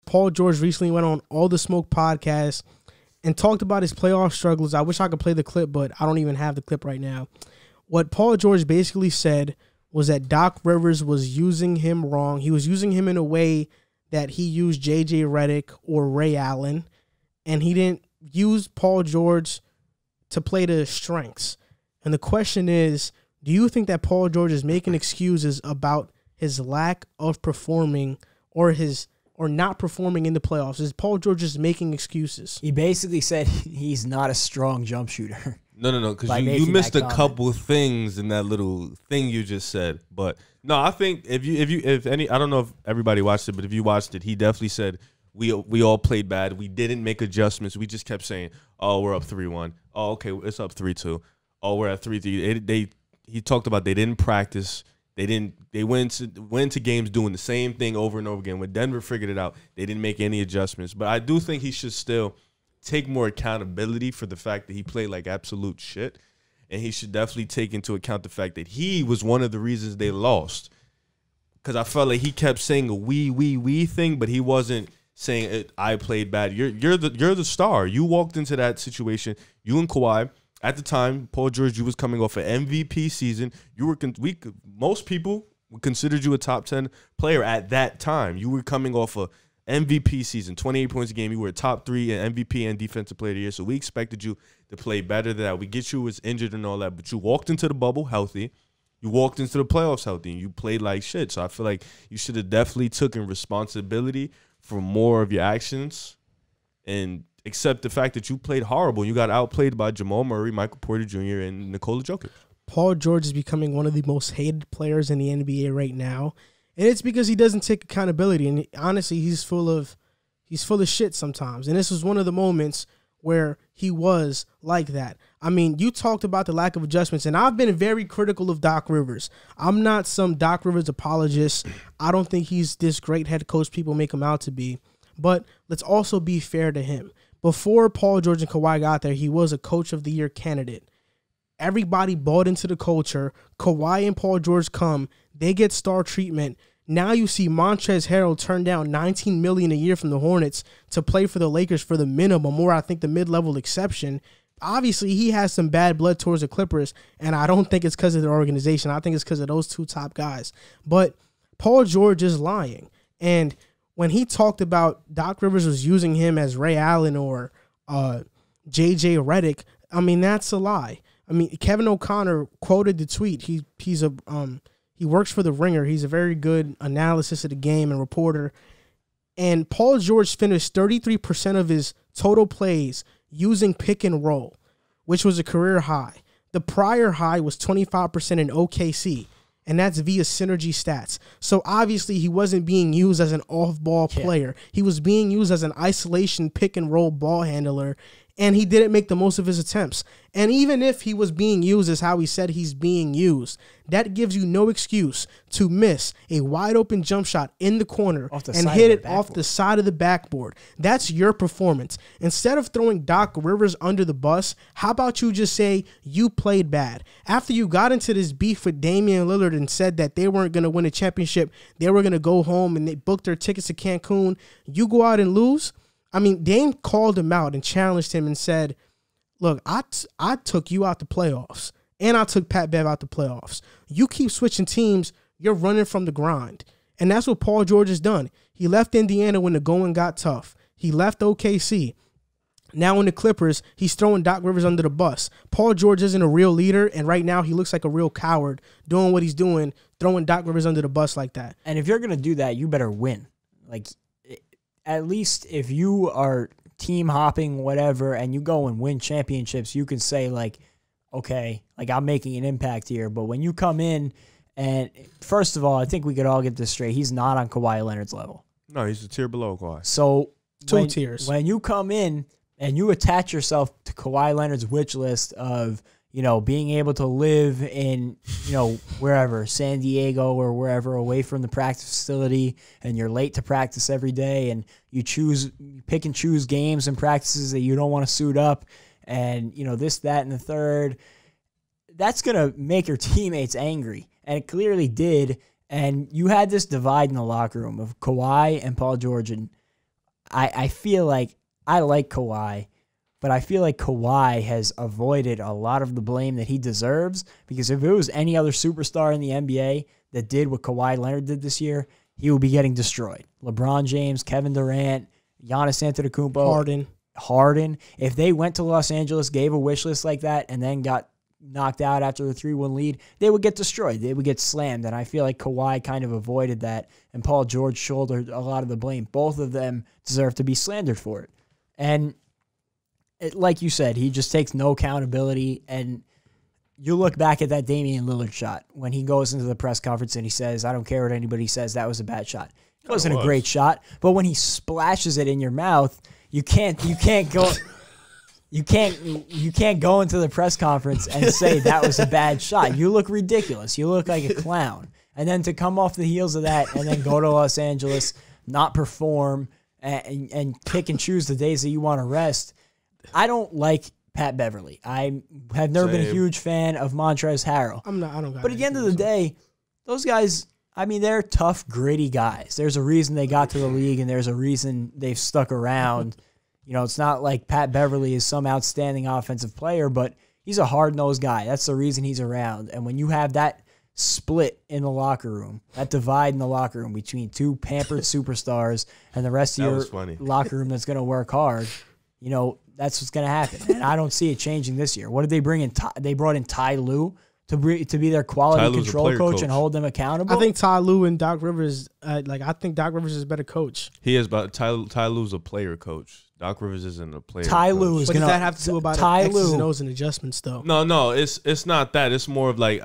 Paul George recently went on All the Smoke podcast and talked about his playoff struggles. I wish I could play the clip, but I don't even have the clip right now. What Paul George basically said was that Doc Rivers was using him wrong. He was using him in a way that he used J.J. Redick or Ray Allen, and he didn't use Paul George to play to his strengths. And the question is, do you think that Paul George is making excuses about his lack of performing or not performing in the playoffs? Is Paul George just making excuses? He basically said he's not a strong jump shooter. No, because you missed a couple things in that little thing you just said. But no, I think if any, I don't know if everybody watched it, but if you watched it, he definitely said we all played bad. We didn't make adjustments. We just kept saying, "Oh, we're up 3-1. Oh, okay, it's up 3-2. Oh, we're at 3-3." He talked about they didn't practice. They went to games doing the same thing over and over again. When Denver figured it out, they didn't make any adjustments. But I do think he should still take more accountability for the fact that he played like absolute shit. And he should definitely take into account the fact that he was one of the reasons they lost. Because I felt like he kept saying a we thing, but he wasn't saying I played bad. You're the star. You walked into that situation. You and Kawhi. At the time, Paul George, you was coming off an MVP season. Most people considered you a top 10 player at that time. You were coming off a MVP season, 28 points a game. You were a top 3 in MVP and Defensive Player of the Year. So we expected you to play better than that. We get you was injured and all that, but you walked into the bubble healthy. You walked into the playoffs healthy, and you played like shit. So I feel like you should have definitely taken responsibility for more of your actions and accept the fact that you played horrible. You got outplayed by Jamal Murray, Michael Porter Jr., and Nikola Jokic. Paul George is becoming one of the most hated players in the NBA right now, and it's because he doesn't take accountability. And honestly, he's full of shit sometimes. And this was one of the moments where he was like that. I mean, you talked about the lack of adjustments, and I've been very critical of Doc Rivers. I'm not some Doc Rivers apologist. I don't think he's this great head coach people make him out to be. But let's also be fair to him. Before Paul George and Kawhi got there, he was a Coach of the Year candidate. Everybody bought into the culture. Kawhi and Paul George come. They get star treatment. Now you see Montrezl Harrell turn down $19 million a year from the Hornets to play for the Lakers for the minimum, or I think the mid-level exception. Obviously, he has some bad blood towards the Clippers, and I don't think it's because of their organization. I think it's because of those two top guys. But Paul George is lying. And when he talked about Doc Rivers was using him as Ray Allen or J.J. Redick, I mean, that's a lie. I mean, Kevin O'Connor quoted the tweet. He works for The Ringer. He's a very good analysis of the game and reporter. And Paul George finished 33% of his total plays using pick and roll, which was a career high. The prior high was 25% in OKC. And that's via synergy stats. So obviously he wasn't being used as an off-ball player. He was being used as an isolation pick-and-roll ball handler, and he didn't make the most of his attempts. And even if he was being used as how he said he's being used, that gives you no excuse to miss a wide-open jump shot in the corner and hit it off the side of the backboard. That's your performance. Instead of throwing Doc Rivers under the bus, how about you just say you played bad? After you got into this beef with Damian Lillard and said that they weren't going to win a championship, they were going to go home and they booked their tickets to Cancun, you go out and lose? I mean, Dame called him out and challenged him and said, look, I took you out the playoffs, and I took Pat Bev out the playoffs. You keep switching teams, you're running from the grind. And that's what Paul George has done. He left Indiana when the going got tough. He left OKC. Now in the Clippers, he's throwing Doc Rivers under the bus. Paul George isn't a real leader, and right now he looks like a real coward doing what he's doing, throwing Doc Rivers under the bus like that. And if you're going to do that, you better win. Like, at least if you are team hopping, whatever, and you go and win championships, you can say, like, okay, like, I'm making an impact here. But when you come in, and first of all, I think we could all get this straight. He's not on Kawhi Leonard's level. No, he's a tier below Kawhi. So two tiers. When you come in and you attach yourself to Kawhi Leonard's wish list of, you know, being able to live in, you know, wherever, San Diego or wherever, away from the practice facility, and you're late to practice every day, and you pick and choose games and practices that you don't want to suit up, and, you know, this, that, and the third, that's going to make your teammates angry. And it clearly did. And you had this divide in the locker room of Kawhi and Paul George. And I feel like I like Kawhi, but I feel like Kawhi has avoided a lot of the blame that he deserves, because if it was any other superstar in the NBA that did what Kawhi Leonard did this year, he would be getting destroyed. LeBron James, Kevin Durant, Giannis Antetokounmpo, Harden. If they went to Los Angeles, gave a wish list like that, and then got knocked out after the 3-1 lead, they would get destroyed. They would get slammed. And I feel like Kawhi kind of avoided that, and Paul George shouldered a lot of the blame. Both of them deserve to be slandered for it. And like you said, he just takes no accountability. And you look back at that Damian Lillard shot when he goes into the press conference and he says, I don't care what anybody says, that was a bad shot. It wasn't a great shot, but when he splashes it in your mouth, you can't go you can't go into the press conference and say that was a bad shot. You look ridiculous. You look like a clown. And then to come off the heels of that and then go to Los Angeles, not perform, and pick and choose the days that you want to rest. I don't like Pat Beverly. I have never been a huge fan of Montrezl Harrell. I don't. But at the end of the day, those guys, I mean, they're tough, gritty guys. There's a reason they got to the league, and there's a reason they've stuck around. You know, it's not like Pat Beverly is some outstanding offensive player, but he's a hard-nosed guy. That's the reason he's around. And when you have that split in the locker room, that divide in the locker room between two pampered superstars and the rest of your locker room that's going to work hard, you know, that's what's going to happen. And I don't see it changing this year. What did they bring in? They brought in Ty Lue to be their quality control coach and hold them accountable. I think Ty Lue and Doc Rivers, I think Doc Rivers is a better coach. He is, but Ty Lue's a player coach. Doc Rivers isn't a player. Ty Lue is going to. What does that have to do about X's and O's and adjustments, though? No, it's not that. It's more of like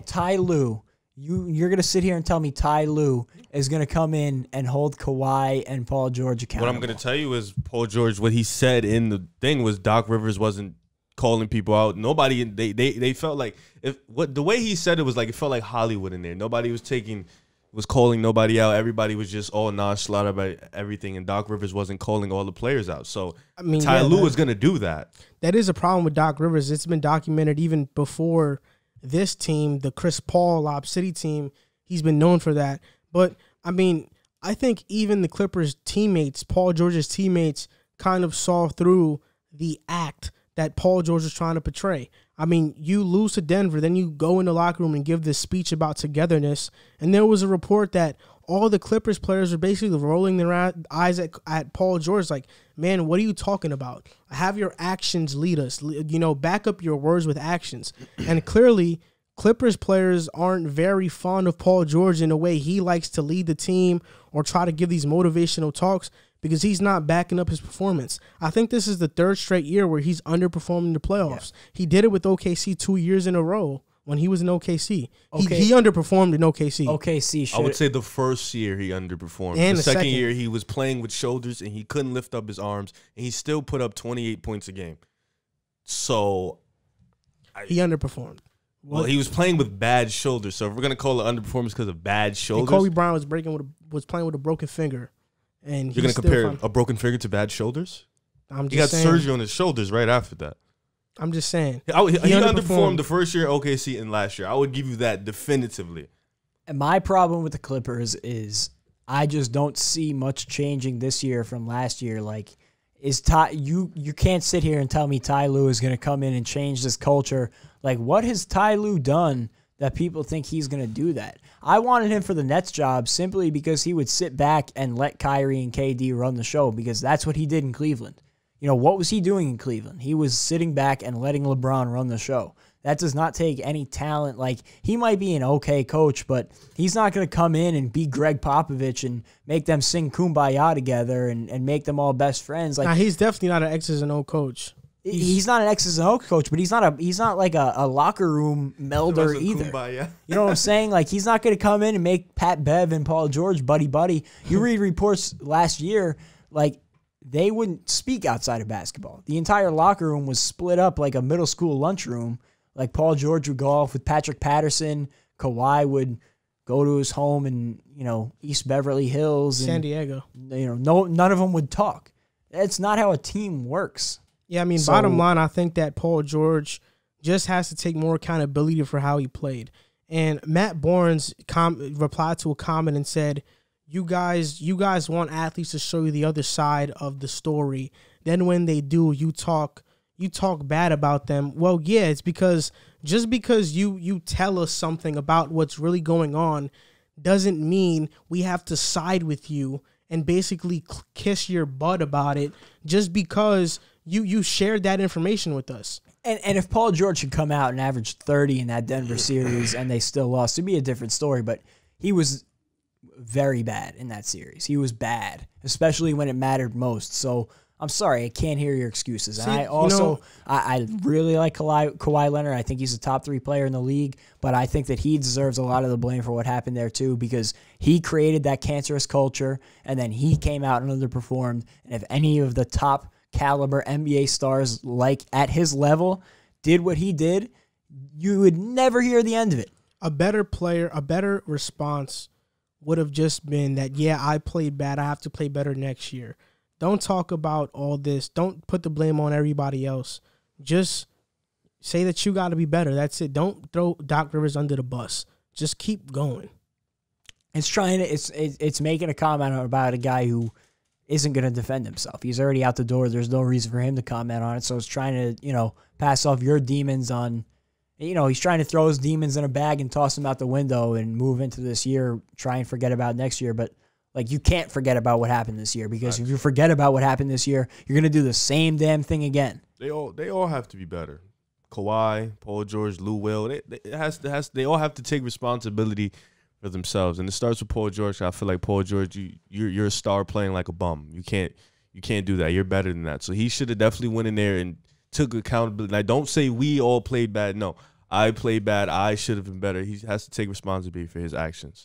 Ty Lue. You're going to sit here and tell me Ty Lue is going to come in and hold Kawhi and Paul George accountable. What I'm going to tell you is Paul George, what he said in the thing was Doc Rivers wasn't calling people out. Nobody, they felt like, the way he said it was like, it felt like Hollywood in there. Nobody was calling nobody out. Everybody was just all nonchalant about everything, and Doc Rivers wasn't calling all the players out. So Ty Lue was going to do that. That is a problem with Doc Rivers. It's been documented even before this team, the Chris Paul Lob City team. He's been known for that. But, I mean, I think even the Clippers teammates, Paul George's teammates, kind of saw through the act that Paul George was trying to portray. I mean, you lose to Denver, then you go in the locker room and give this speech about togetherness, and there was a report that all the Clippers players were basically rolling their eyes at Paul George like, man, what are you talking about? Have your actions lead us. You know, back up your words with actions. And clearly, Clippers players aren't very fond of Paul George in a way he likes to lead the team or try to give these motivational talks, because he's not backing up his performance. I think this is the third straight year where he's underperforming the playoffs. Yeah. He did it with OKC 2 years in a row when he was in OKC. He underperformed in OKC. I would say the first year he underperformed. And the second year he was playing with shoulders and he couldn't lift up his arms, and he still put up 28 points a game. So he underperformed. Well, he was playing with bad shoulders. So if we're going to call it underperformance because of bad shoulders. And Kobe Bryant was playing with a broken finger. And you're going to compare a broken finger to bad shoulders? He got surgery on his shoulders right after that. I'm just saying. He underperformed the first year OKC and last year. I would give you that definitively. And my problem with the Clippers is I just don't see much changing this year from last year. Like, you can't sit here and tell me Ty Lue is going to come in and change this culture. Like, what has Ty Lue done that people think he's going to do that? I wanted him for the Nets job simply because he would sit back and let Kyrie and KD run the show, because that's what he did in Cleveland. You know, what was he doing in Cleveland? He was sitting back and letting LeBron run the show. That does not take any talent. Like, he might be an okay coach, but he's not going to come in and be Greg Popovich and make them sing Kumbaya together and make them all best friends. Like, he's definitely not an X's and O coach. He's not an X's and O coach, but he's not like a locker room melder either. Kumbaya. You know what I'm saying? Like, he's not going to come in and make Pat Bev and Paul George buddy. You read reports last year, like, they wouldn't speak outside of basketball. The entire locker room was split up like a middle school lunchroom. Like, Paul George would go off with Patrick Patterson. Kawhi would go to his home in, East Beverly Hills. San Diego. None of them would talk. That's not how a team works. Yeah, I mean, bottom line, I think that Paul George just has to take more accountability for how he played. And Matt Barnes replied to a comment and said, you guys want athletes to show you the other side of the story. Then when they do, you talk bad about them. Well, yeah, it's because just because you tell us something about what's really going on doesn't mean we have to side with you and basically kiss your butt about it just because you shared that information with us. And if Paul George had come out and averaged 30 in that Denver series and they still lost, it'd be a different story. But he was very bad in that series. He was bad, especially when it mattered most. So I'm sorry, I can't hear your excuses. And I also, I really like Kawhi Leonard. I think he's a top 3 player in the league, but I think that he deserves a lot of the blame for what happened there too, because he created that cancerous culture, and then he came out and underperformed. And if any of the top caliber NBA stars, like at his level, did what he did, you would never hear the end of it. A better player, a better response would have just been that, yeah, I played bad. I have to play better next year. Don't talk about all this. Don't put the blame on everybody else. Just say that you got to be better. That's it. Don't throw Doc Rivers under the bus. Just keep going. It's making a comment about a guy who isn't going to defend himself. He's already out the door. There's no reason for him to comment on it. So it's trying to, pass off your demons on, he's trying to throw his demons in a bag and toss them out the window and move into this year, try and forget about next year. But you can't forget about what happened this year, because if you forget about what happened this year, you're going to do the same damn thing again. They all have to be better. Kawhi, Paul George, Lou Will, they all have to take responsibility for themselves. And it starts with Paul George. I feel like Paul George, you're a star playing like a bum. You can't do that. You're better than that. So he should have definitely went in there and took accountability. Like, don't say we all played bad. No, I played bad. I should have been better. He has to take responsibility for his actions.